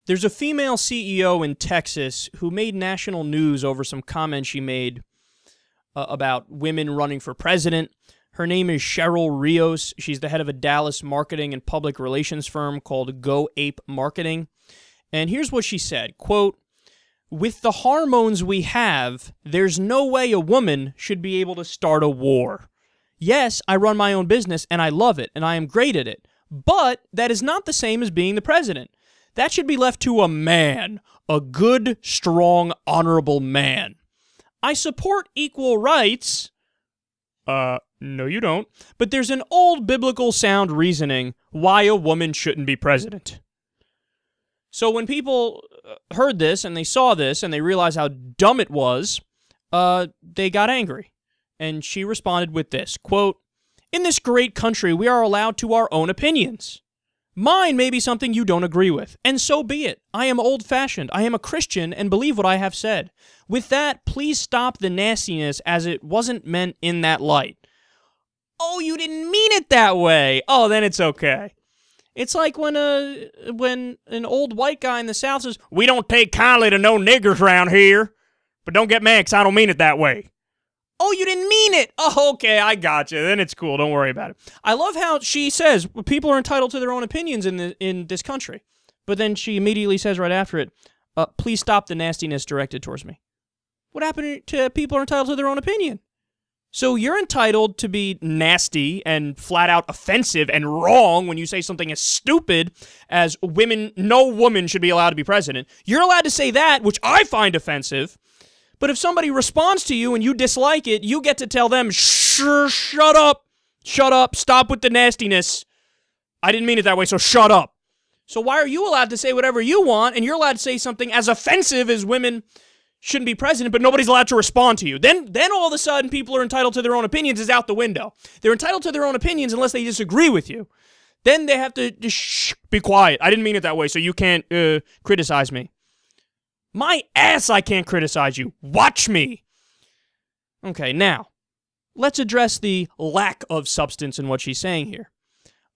There's a female CEO in Texas who made national news over some comments she made about women running for president. Her name is Cheryl Rios. She's the head of a Dallas marketing and public relations firm called Go Ape Marketing. And here's what she said, quote, "With the hormones we have, there's no way a woman should be able to start a war. Yes, I run my own business and I love it and I am great at it, but that is not the same as being the president. That should be left to a man, a good, strong, honorable man. I support equal rights." No you don't. "But there's an old biblical sound reasoning why a woman shouldn't be president." So when people heard this and they saw this and they realized how dumb it was, they got angry. And she responded with this, quote, "In this great country, we are allowed to our own opinions. Mine may be something you don't agree with, and so be it. I am old-fashioned. I am a Christian and believe what I have said. With that, please stop the nastiness as it wasn't meant in that light." Oh, you didn't mean it that way. Oh, then it's okay. It's like when an old white guy in the South says, "We don't take kindly to no niggers around here, but don't get mad 'cause I don't mean it that way." Oh, you didn't mean it. Oh, okay, I got you. Then it's cool. Don't worry about it. I love how she says people are entitled to their own opinions in this country. But then she immediately says right after it, "Please stop the nastiness directed towards me." What happened to people are entitled to their own opinion? So you're entitled to be nasty and flat out offensive and wrong when you say something as stupid as no woman should be allowed to be president. You're allowed to say that, which I find offensive. But if somebody responds to you and you dislike it, you get to tell them, shut up, stop with the nastiness. I didn't mean it that way, so shut up. So why are you allowed to say whatever you want, and you're allowed to say something as offensive as women shouldn't be president, but nobody's allowed to respond to you? Then all of a sudden, people are entitled to their own opinions is out the window. They're entitled to their own opinions unless they disagree with you. Then they have to just be quiet. I didn't mean it that way, so you can't criticize me. My ass, I can't criticize you. Watch me. Okay, now, let's address the lack of substance in what she's saying here.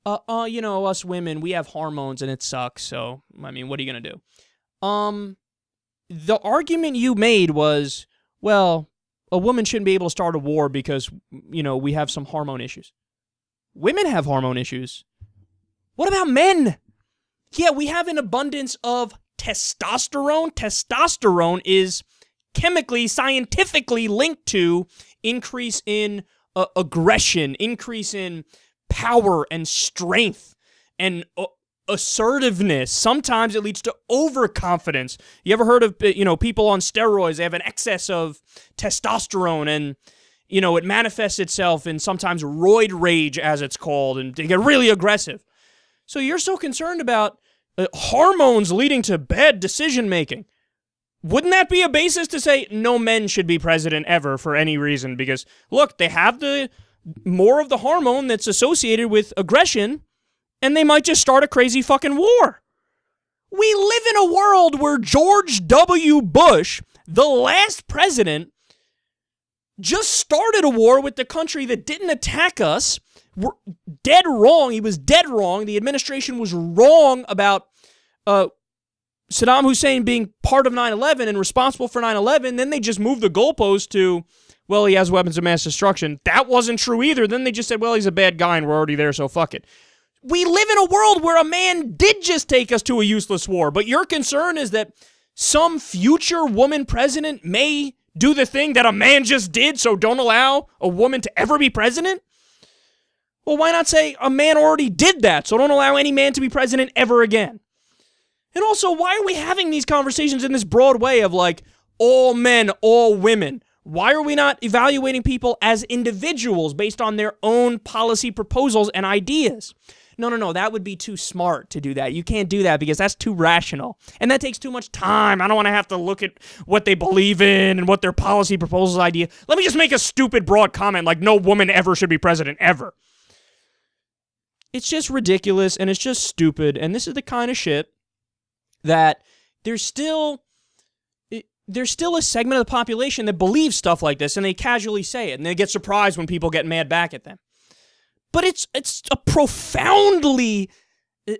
You know, us women, we have hormones and it sucks, so, I mean, what are you going to do? The argument you made was, well, a woman shouldn't be able to start a war because, you know, we have some hormone issues. Women have hormone issues. What about men? Yeah, we have an abundance of testosterone. Testosterone is chemically, scientifically linked to increase in aggression, increase in power and strength and assertiveness. Sometimes it leads to overconfidence. You ever heard of, people on steroids? They have an excess of testosterone and, it manifests itself in sometimes roid rage, as it's called, and they get really aggressive. So you're so concerned about hormones leading to bad decision-making. Wouldn't that be a basis to say no men should be president ever for any reason? Because, look, they have more of the hormone that's associated with aggression, and they might just start a crazy fucking war. We live in a world where George W. Bush, the last president, just started a war with the country that didn't attack us. We're dead wrong. He was dead wrong. The administration was wrong about Saddam Hussein being part of 9/11 and responsible for 9/11. Then they just moved the goalpost to, well, he has weapons of mass destruction. That wasn't true either. Then they just said, well, he's a bad guy and we're already there, so fuck it. We live in a world where a man did just take us to a useless war, but your concern is that some future woman president may do the thing that a man just did, so don't allow a woman to ever be president? Well, why not say a man already did that, so don't allow any man to be president ever again? And also, why are we having these conversations in this broad way of like, all men, all women? Why are we not evaluating people as individuals based on their own policy proposals and ideas? No, that would be too smart to do that. You can't do that because that's too rational. And that takes too much time. I don't want to have to look at what they believe in and what their policy proposals idea. Let me just make a stupid broad comment like no woman ever should be president, ever. It's just ridiculous and it's just stupid. And this is the kind of shit that there's still a segment of the population that believes stuff like this and they casually say it and they get surprised when people get mad back at them. But it's a profoundly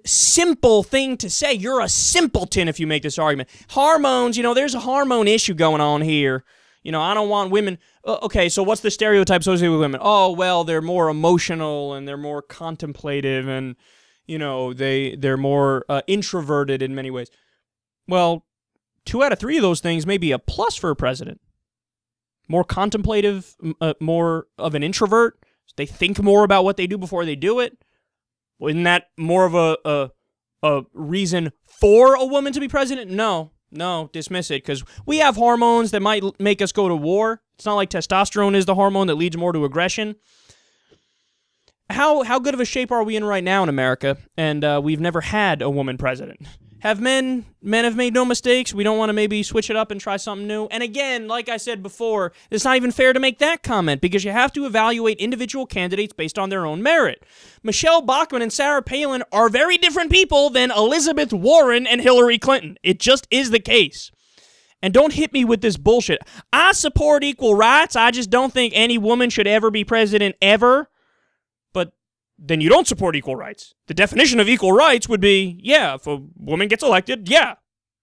simple thing to say. You're a simpleton if you make this argument. Hormones, there's a hormone issue going on here. I don't want women. Okay, so what's the stereotype associated with women? Oh, well, they're more emotional and they're more contemplative and, they're more introverted in many ways. Well, 2 out of 3 of those things may be a plus for a president. More contemplative, more of an introvert. They think more about what they do before they do it. Isn't that more of a reason for a woman to be president? No, dismiss it, because we have hormones that might make us go to war. It's not like testosterone is the hormone that leads more to aggression. How good of a shape are we in right now in America? And we've never had a woman president. Have men have made no mistakes? We don't want to maybe switch it up and try something new? And again, like I said before, it's not even fair to make that comment because you have to evaluate individual candidates based on their own merit. Michelle Bachmann and Sarah Palin are very different people than Elizabeth Warren and Hillary Clinton. It just is the case. And don't hit me with this bullshit. I support equal rights. I just don't think any woman should ever be president ever. But then you don't support equal rights. The definition of equal rights would be, yeah, if a woman gets elected, yeah,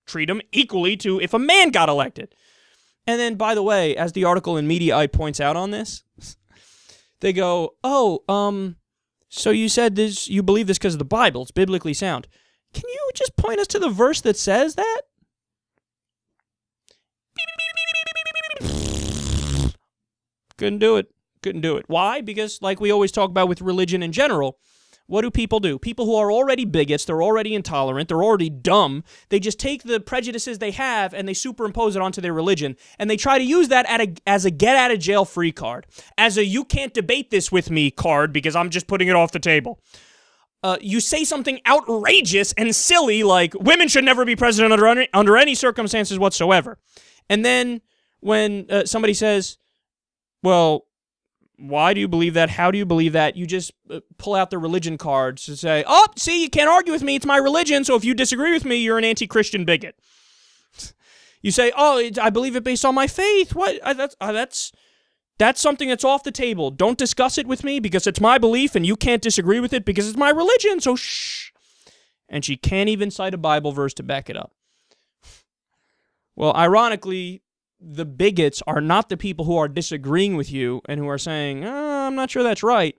treat them equally to if a man got elected. And then, by the way, as the article in Mediaite points out on this, they go, so you said this, you believe this because of the Bible. It's biblically sound. Can you just point us to the verse that says that? Couldn't do it. Why? Because, like we always talk about with religion in general, what do? People who are already bigots, they're already intolerant, they're already dumb, they just take the prejudices they have and they superimpose it onto their religion, and they try to use that as a get-out-of-jail-free card, as a you can't debate this with me card because I'm just putting it off the table. You say something outrageous and silly like, women should never be president under any circumstances whatsoever. And then when somebody says, well, why do you believe that? How do you believe that? You just pull out the religion cards to say, oh, see, you can't argue with me. It's my religion. So if you disagree with me, you're an anti-Christian bigot. You say, oh, I believe it based on my faith. What? That's something that's off the table. Don't discuss it with me because it's my belief and you can't disagree with it because it's my religion. So shh. And she can't even cite a Bible verse to back it up. Well, ironically, the bigots are not the people who are disagreeing with you and who are saying, I'm not sure that's right.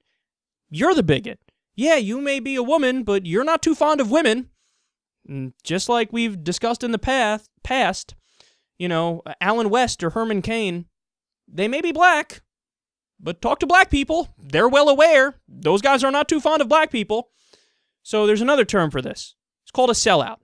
You're the bigot. Yeah, you may be a woman, but you're not too fond of women. And just like we've discussed in the past, Alan West or Herman Cain, they may be black, but talk to black people. They're well aware. Those guys are not too fond of black people. So there's another term for this. It's called a sellout.